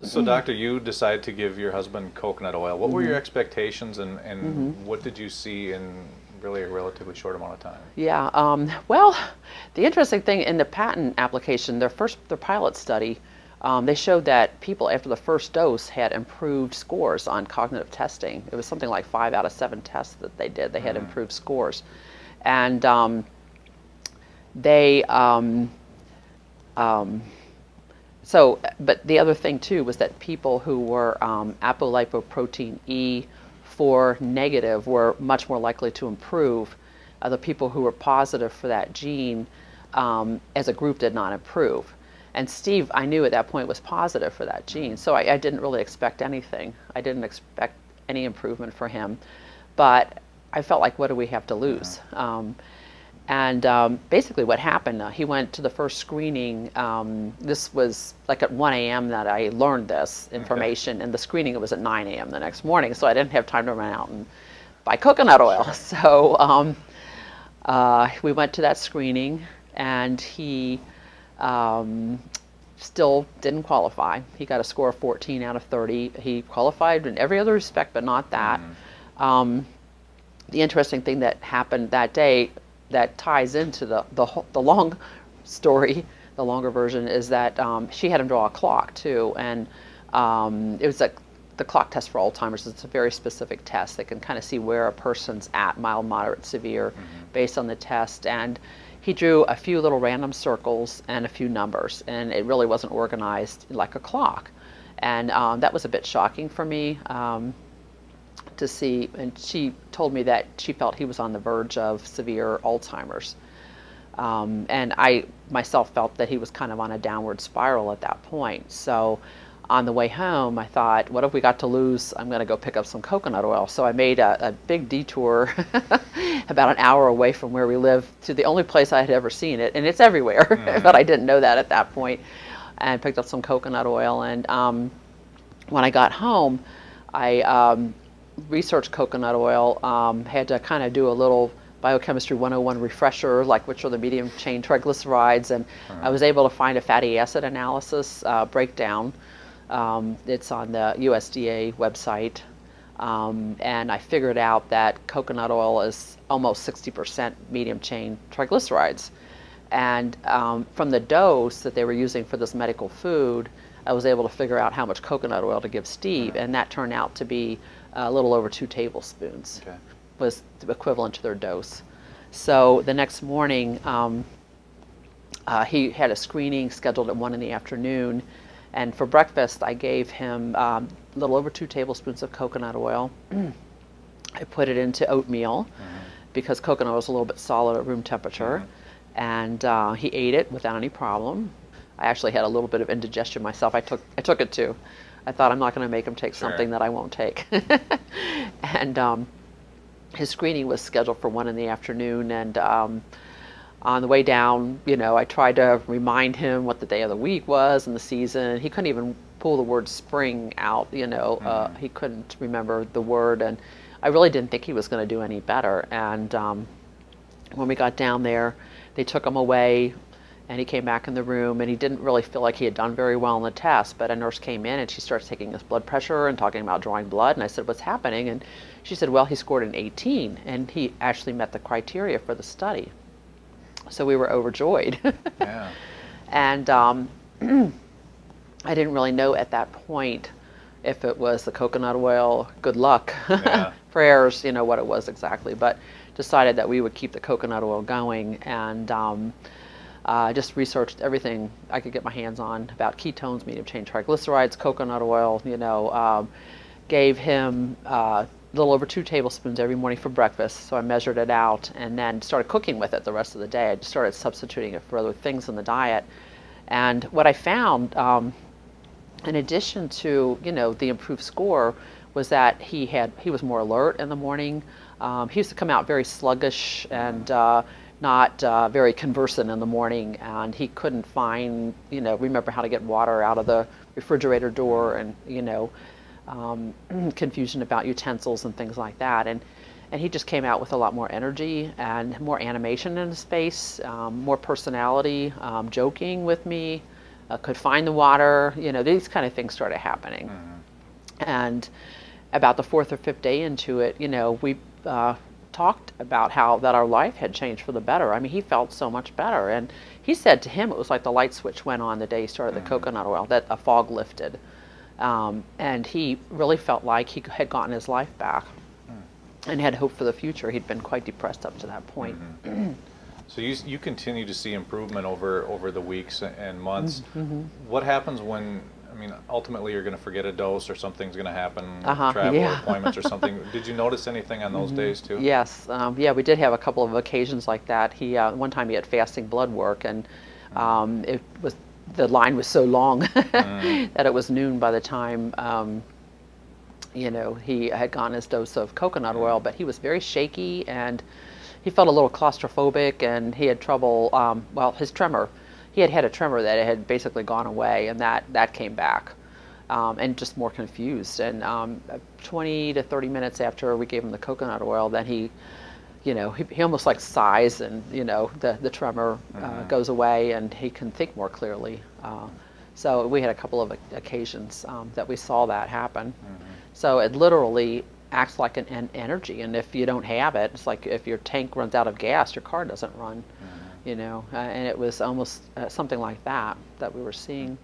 So, doctor, you decided to give your husband coconut oil. What were your Hmm. expectations, and what did you see in really a relatively short amount of time? Yeah. Well, the interesting thing in the patent application, their pilot study, they showed that people after the first dose had improved scores on cognitive testing. It was something like 5 out of 7 tests that they did. They had Mm, improved scores, and they but the other thing too was that people who were apolipoprotein E4 negative were much more likely to improve. The people who were positive for that gene as a group did not improve. And Steve, I knew at that point, was positive for that gene. So I didn't really expect anything. I didn't expect any improvement for him. But I felt like, what do we have to lose? And basically, what happened, he went to the first screening. This was like at 1 a.m. that I learned this okay. information, and the screening was at 9 a.m. the next morning, so I didn't have time to run out and buy coconut oil. Sure. So we went to that screening, and he still didn't qualify. He got a score of 14 out of 30. He qualified in every other respect, but not that. Mm, Um, the interesting thing that happened that day that ties into the long story, the longer version, is that she had him draw a clock too, and it was the clock test for Alzheimer's. It's a very specific test that can kind of see where a person's at, mild, moderate, severe, based on the test. And he drew a few little random circles and a few numbers, and it really wasn't organized like a clock. And that was a bit shocking for me. To see, and she told me that she felt he was on the verge of severe Alzheimer's. And I myself felt that he was kind of on a downward spiral at that point. So on the way home, I thought, what have we got to lose? I'm going to go pick up some coconut oil. So I made a big detour about an hour away from where we live to the only place I had ever seen it, and it's everywhere, but I didn't know that at that point, and picked up some coconut oil. And when I got home, I researched coconut oil, had to kind of do a little biochemistry 101 refresher, like which are the medium chain triglycerides, and I was able to find a fatty acid analysis breakdown. It's on the USDA website, and I figured out that coconut oil is almost 60% medium chain triglycerides. And from the dose that they were using for this medical food, I was able to figure out how much coconut oil to give Steve, and that turned out to be a little over 2 tablespoons, okay. was equivalent to their dose. So the next morning, he had a screening scheduled at 1 in the afternoon, and for breakfast I gave him a little over 2 tablespoons of coconut oil. I put it into oatmeal because coconut oil is a little bit solid at room temperature, and he ate it without any problem. I actually had a little bit of indigestion myself. I took it too. I thought, I'm not going to make him take something that I won't take. And his screening was scheduled for 1 in the afternoon, and on the way down, I tried to remind him what the day of the week was and the season. He couldn't even pull the word spring out. He couldn't remember the word, and I really didn't think he was going to do any better. And when we got down there, they took him away, and he came back in the room, and he didn't really feel like he had done very well in the test. But a nurse came in, and she starts taking his blood pressure and talking about drawing blood. And I said, what's happening? And she said, well, he scored an 18, and he actually met the criteria for the study. So we were overjoyed. Yeah. And I didn't really know at that point if it was the coconut oil, good luck, Yeah. prayers, what it was exactly. But decided that we would keep the coconut oil going, and just researched everything I could get my hands on about ketones, medium chain triglycerides, coconut oil. Gave him a little over 2 tablespoons every morning for breakfast. So I measured it out, and then started cooking with it the rest of the day. I just started substituting it for other things in the diet. And what I found, in addition to the improved score, was that he was more alert in the morning. He used to come out very sluggish and not very conversant in the morning, and he couldn't remember how to get water out of the refrigerator door, and confusion about utensils and things like that. And he just came out with a lot more energy and more animation in his face, more personality, joking with me, could find the water. These kind of things started happening. And about the fourth or fifth day into it, we talked about how that our life had changed for the better. I mean, he felt so much better. And he said to him it was like the light switch went on the day he started the coconut oil, that a fog lifted. And he really felt like he had gotten his life back and had hope for the future. He'd been quite depressed up to that point. So you continue to see improvement over the weeks and months. What happens when, ultimately you're going to forget a dose or something's going to happen, travel appointments or something. Did you notice anything on those days too? Yes. We did have a couple of occasions like that. One time he had fasting blood work, and the line was so long that it was noon by the time he had gotten his dose of coconut oil, but he was very shaky and he felt a little claustrophobic, and he had trouble, his tremor. He had a tremor that had basically gone away, and that came back, and just more confused. And 20 to 30 minutes after we gave him the coconut oil, then he almost like sighs, and the tremor goes away, and he can think more clearly. So we had a couple of occasions that we saw that happen. So it literally acts like an energy, and if you don't have it, it's like if your tank runs out of gas, your car doesn't run. And it was almost something like that we were seeing.